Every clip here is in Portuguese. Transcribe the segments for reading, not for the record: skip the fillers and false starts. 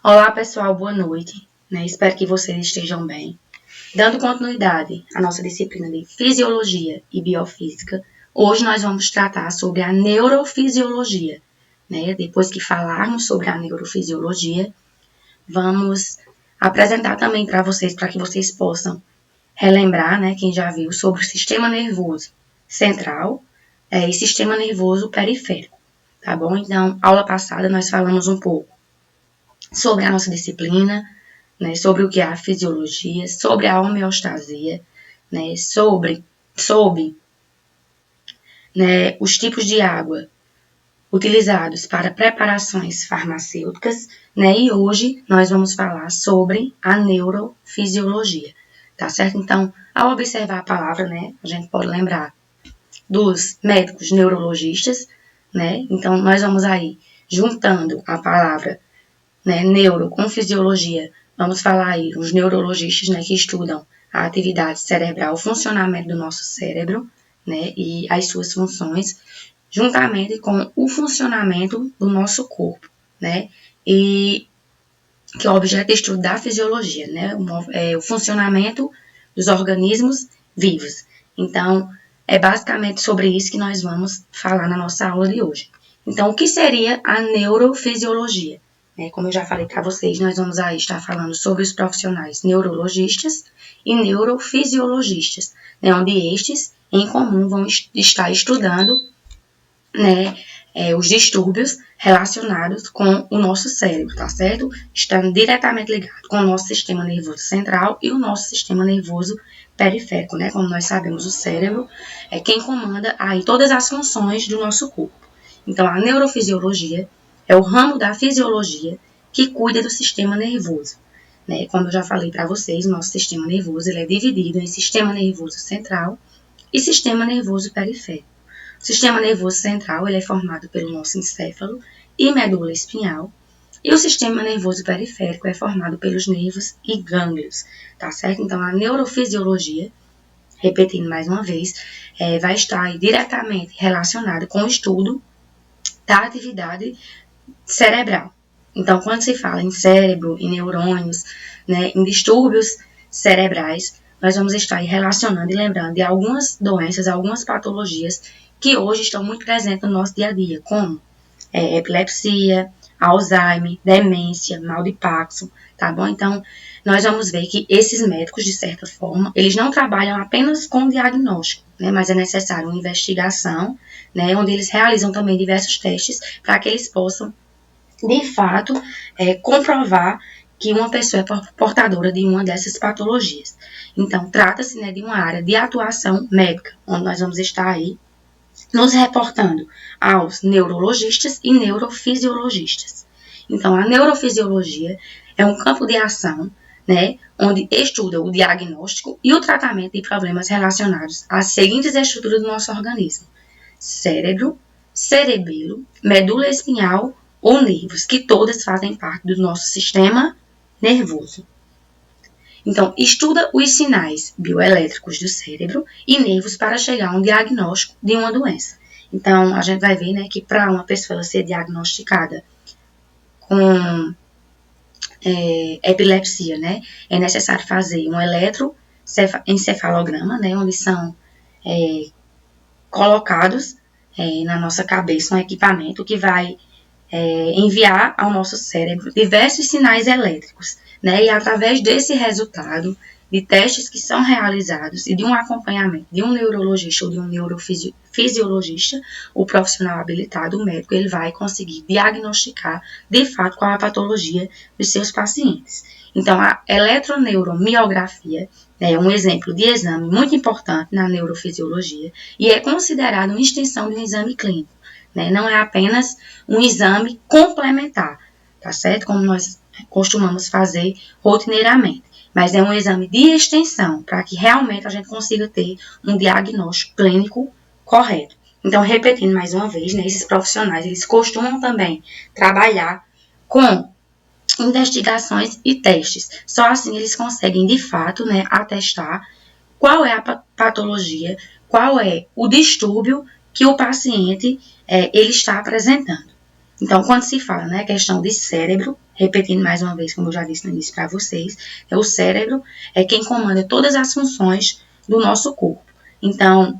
Olá, pessoal, boa noite. Espero que vocês estejam bem. Dando continuidade à nossa disciplina de Fisiologia e Biofísica, hoje nós vamos tratar sobre a neurofisiologia. Depois que falarmos sobre a neurofisiologia, vamos apresentar também para que vocês possam relembrar, quem já viu, sobre o sistema nervoso central e sistema nervoso periférico, tá bom? Então, aula passada nós falamos um pouco sobre a nossa disciplina, sobre o que é a fisiologia, sobre a homeostasia, sobre os tipos de água utilizados para preparações farmacêuticas, e hoje nós vamos falar sobre a neurofisiologia, tá certo? Então, ao observar a palavra, a gente pode lembrar dos médicos neurologistas, então nós vamos aí juntando a palavra neuro com fisiologia, vamos falar aí os neurologistas, que estudam a atividade cerebral, o funcionamento do nosso cérebro, e as suas funções, juntamente com o funcionamento do nosso corpo, e que é o objeto de estudo da fisiologia, o funcionamento dos organismos vivos. Então, é basicamente sobre isso que nós vamos falar na nossa aula de hoje. Então, o que seria a neurofisiologia? Como eu já falei para vocês, nós vamos aí estar falando sobre os profissionais neurologistas e neurofisiologistas, onde estes, em comum, vão estar estudando os distúrbios relacionados com o nosso cérebro, tá certo? Estando diretamente ligado com o nosso sistema nervoso central e o nosso sistema nervoso periférico, Como nós sabemos, o cérebro é quem comanda aí todas as funções do nosso corpo. Então, a neurofisiologia é o ramo da fisiologia que cuida do sistema nervoso. Como eu já falei para vocês, o nosso sistema nervoso ele é dividido em sistema nervoso central e sistema nervoso periférico. O sistema nervoso central ele é formado pelo nosso encéfalo e medula espinhal, e o sistema nervoso periférico é formado pelos nervos e gânglios, tá certo? Então, a neurofisiologia, repetindo mais uma vez, vai estar diretamente relacionada com o estudo da atividade cerebral. Então, quando se fala em cérebro, em neurônios, em distúrbios cerebrais, nós vamos estar relacionando e lembrando de algumas doenças, algumas patologias que hoje estão muito presentes no nosso dia a dia, como epilepsia, Alzheimer, demência, mal de Parkinson, tá bom? Então, nós vamos ver que esses médicos, de certa forma, eles não trabalham apenas com diagnóstico, mas é necessário uma investigação, onde eles realizam também diversos testes para que eles possam, de fato, comprovar que uma pessoa é portadora de uma dessas patologias. Então, trata-se de uma área de atuação médica, onde nós vamos estar aí nos reportando aos neurologistas e neurofisiologistas. Então, a neurofisiologia é um campo de ação, onde estuda o diagnóstico e o tratamento de problemas relacionados às seguintes estruturas do nosso organismo: cérebro, cerebelo, medula espinhal ou nervos, que todas fazem parte do nosso sistema nervoso. Então, estuda os sinais bioelétricos do cérebro e nervos para chegar a um diagnóstico de uma doença. Então, a gente vai ver que para uma pessoa ser diagnosticada com epilepsia, é necessário fazer um eletroencefalograma, onde são colocados na nossa cabeça um equipamento que vai enviar ao nosso cérebro diversos sinais elétricos, e através desse resultado, de testes que são realizados e de um acompanhamento de um neurologista ou de um neurofisiologista, o profissional habilitado, o médico, ele vai conseguir diagnosticar de fato qual é a patologia dos seus pacientes. Então, a eletroneuromiografia é um exemplo de exame muito importante na neurofisiologia e é considerado uma extensão de um exame clínico. Não é apenas um exame complementar, tá certo? Como nós costumamos fazer rotineiramente, mas é um exame de extensão para que realmente a gente consiga ter um diagnóstico clínico correto. Então, repetindo mais uma vez, esses profissionais, eles costumam também trabalhar com investigações e testes. Só assim eles conseguem, de fato, atestar qual é a patologia, qual é o distúrbio que o paciente ele está apresentando. Então, quando se fala, né, questão de cérebro, repetindo mais uma vez, como eu já disse no início para vocês, o cérebro é quem comanda todas as funções do nosso corpo. Então,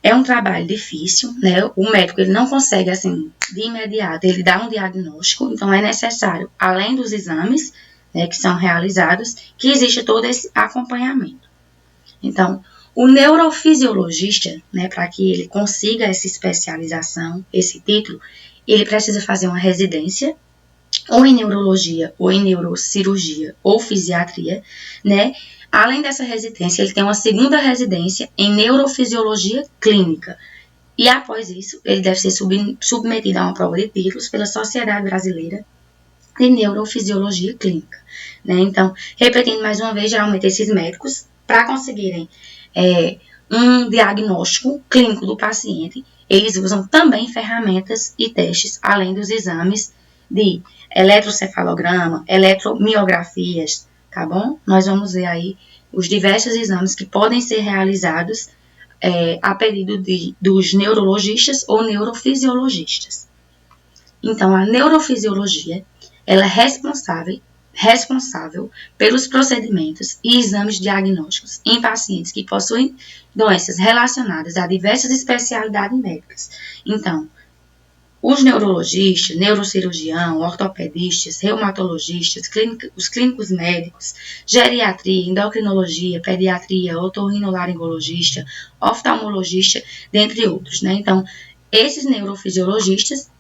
é um trabalho difícil, né? O médico ele não consegue, assim, de imediato, ele dá um diagnóstico, então é necessário, além dos exames, né, que são realizados, que existe todo esse acompanhamento. Então, o neurofisiologista, né, para que ele consiga essa especialização, esse título, ele precisa fazer uma residência, ou em neurologia, ou em neurocirurgia, ou fisiatria, né? Além dessa residência, ele tem uma segunda residência em neurofisiologia clínica. E após isso, ele deve ser submetido a uma prova de títulos pela Sociedade Brasileira de Neurofisiologia Clínica, né? Então, repetindo mais uma vez, geralmente esses médicos, para conseguirem um diagnóstico clínico do paciente, eles usam também ferramentas e testes, além dos exames de eletrocefalograma, eletromiografias, tá bom? Nós vamos ver aí os diversos exames que podem ser realizados a pedido dos neurologistas ou neurofisiologistas. Então, a neurofisiologia, ela é responsável pelos procedimentos e exames diagnósticos em pacientes que possuem doenças relacionadas a diversas especialidades médicas. Então, os neurologistas, neurocirurgião, ortopedistas, reumatologistas, os clínicos médicos, geriatria, endocrinologia, pediatria, otorrinolaringologista, oftalmologista, dentre outros, né? Então, esses neurofisiologistas,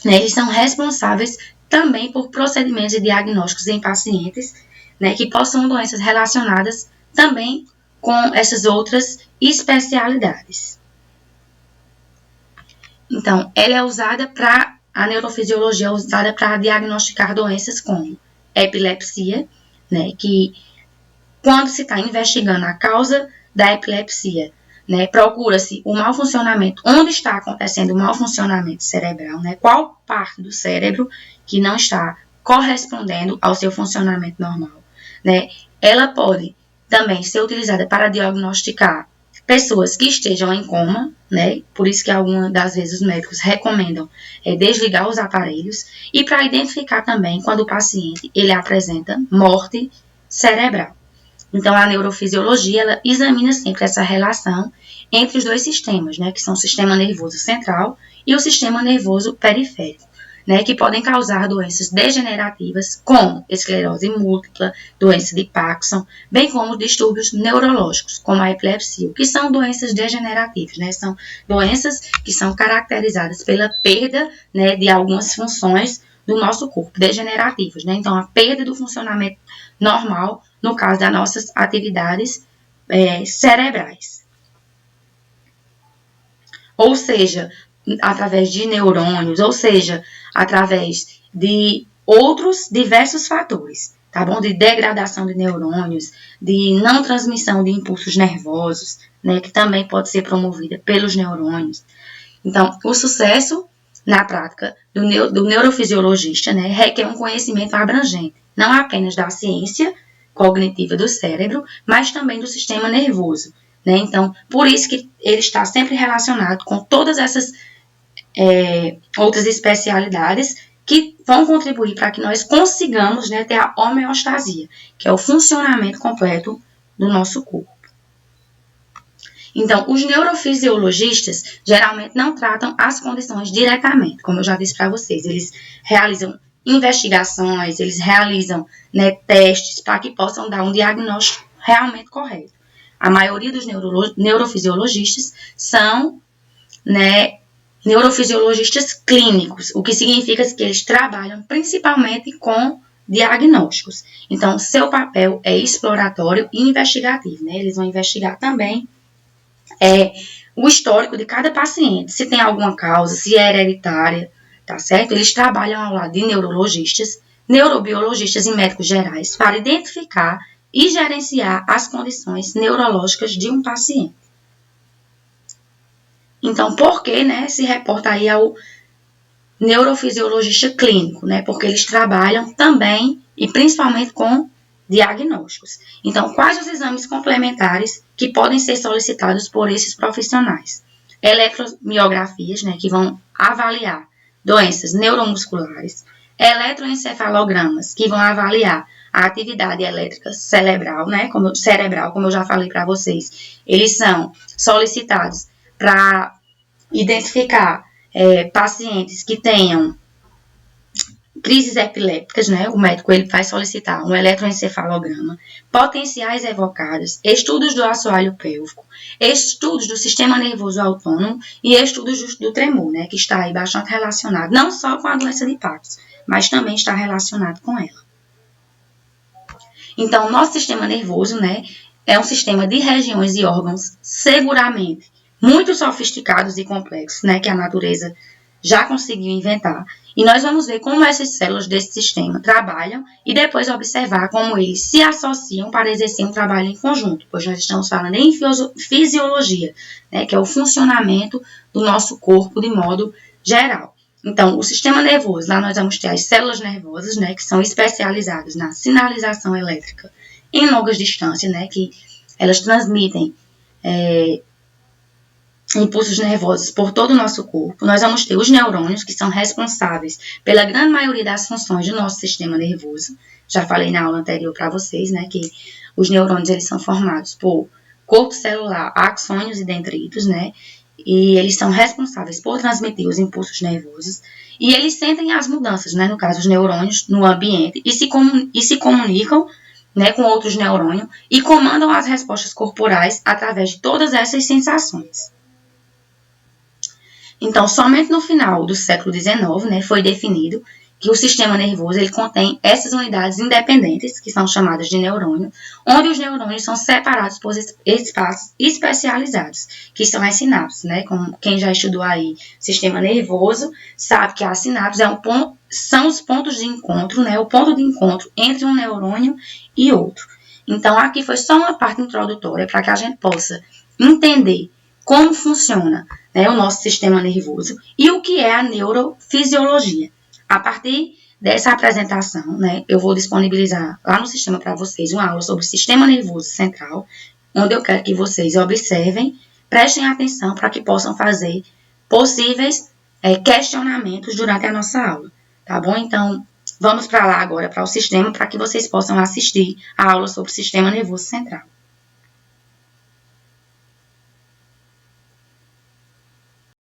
né, eles são responsáveis também por procedimentos e diagnósticos em pacientes, né, que possuem doenças relacionadas também com essas outras especialidades. Então, a neurofisiologia é usada para diagnosticar doenças como epilepsia, né, que quando se está investigando a causa da epilepsia, né, procura-se o mau funcionamento, onde está acontecendo o mau funcionamento cerebral, né, qual parte do cérebro que não está correspondendo ao seu funcionamento normal, né. Ela pode também ser utilizada para diagnosticar pessoas que estejam em coma, né, por isso que algumas das vezes os médicos recomendam desligar os aparelhos, e para identificar também quando o paciente ele apresenta morte cerebral. Então, a neurofisiologia, ela examina sempre essa relação entre os dois sistemas, né, que são o sistema nervoso central e o sistema nervoso periférico, né, que podem causar doenças degenerativas, como esclerose múltipla, doença de Parkinson, bem como distúrbios neurológicos, como a epilepsia, que são doenças degenerativas, né, são doenças que são caracterizadas pela perda, né, de algumas funções do nosso corpo, degenerativas, né, então a perda do funcionamento normal, no caso das nossas atividades cerebrais. Ou seja, através de neurônios, ou seja, através de outros diversos fatores, tá bom? De degradação de neurônios, de não transmissão de impulsos nervosos, né, que também pode ser promovida pelos neurônios. Então, o sucesso na prática do neurofisiologista, né, requer um conhecimento abrangente, não apenas da ciência cognitiva do cérebro, mas também do sistema nervoso, né? Então, por isso que ele está sempre relacionado com todas essas outras especialidades que vão contribuir para que nós consigamos, né, ter a homeostasia, que é o funcionamento completo do nosso corpo. Então, os neurofisiologistas geralmente não tratam as condições diretamente, como eu já disse para vocês. Eles realizam investigações, eles realizam, né, testes para que possam dar um diagnóstico realmente correto. A maioria dos neurofisiologistas são, né, neurofisiologistas clínicos, o que significa que eles trabalham principalmente com diagnósticos. Então, seu papel é exploratório e investigativo, né? Eles vão investigar também o histórico de cada paciente, se tem alguma causa, se é hereditária, tá certo? Eles trabalham ao lado de neurologistas, neurobiologistas e médicos gerais para identificar e gerenciar as condições neurológicas de um paciente. Então, por que, né, se reporta aí ao neurofisiologista clínico, né? Porque eles trabalham também e principalmente com diagnósticos. Então, quais os exames complementares que podem ser solicitados por esses profissionais? Eletromiografias, né, que vão avaliar doenças neuromusculares, eletroencefalogramas, que vão avaliar a atividade elétrica cerebral, né, como eu já falei para vocês. Eles são solicitados para identificar pacientes que tenham crises epilépticas, né? O médico ele vai solicitar um eletroencefalograma, potenciais evocados, estudos do assoalho pélvico, estudos do sistema nervoso autônomo e estudos do tremor, né? Que está aí bastante relacionado, não só com a doença de Parkinson, mas também está relacionado com ela. Então, o nosso sistema nervoso, né? É um sistema de regiões e órgãos seguramente muito sofisticados e complexos, né? Que a natureza já conseguiu inventar. E nós vamos ver como essas células desse sistema trabalham e depois observar como eles se associam para exercer um trabalho em conjunto, pois nós estamos falando em fisiologia, né, que é o funcionamento do nosso corpo de modo geral. Então, o sistema nervoso, lá nós vamos ter as células nervosas, né, que são especializadas na sinalização elétrica em longas distâncias, né, que elas transmitem impulsos nervosos por todo o nosso corpo. Nós vamos ter os neurônios, que são responsáveis pela grande maioria das funções do nosso sistema nervoso. Já falei na aula anterior para vocês, né, que os neurônios eles são formados por corpo celular, axônios e dendritos, né, e eles são responsáveis por transmitir os impulsos nervosos. E eles sentem as mudanças, né, no caso, os neurônios no ambiente, e se comunicam, né, com outros neurônios e comandam as respostas corporais através de todas essas sensações. Então, somente no final do século XIX, né, foi definido que o sistema nervoso ele contém essas unidades independentes, que são chamadas de neurônio, onde os neurônios são separados por espaços especializados, que são as sinapses, né? Como quem já estudou aí sistema nervoso, sabe que as sinapses são os pontos de encontro, né? O ponto de encontro entre um neurônio e outro. Então, aqui foi só uma parte introdutória para que a gente possa entender como funciona, né, o nosso sistema nervoso e o que é a neurofisiologia. A partir dessa apresentação, né, eu vou disponibilizar lá no sistema para vocês uma aula sobre o sistema nervoso central, onde eu quero que vocês observem, prestem atenção para que possam fazer possíveis questionamentos durante a nossa aula, tá bom? Então, vamos para lá agora, para o sistema, para que vocês possam assistir a aula sobre o sistema nervoso central.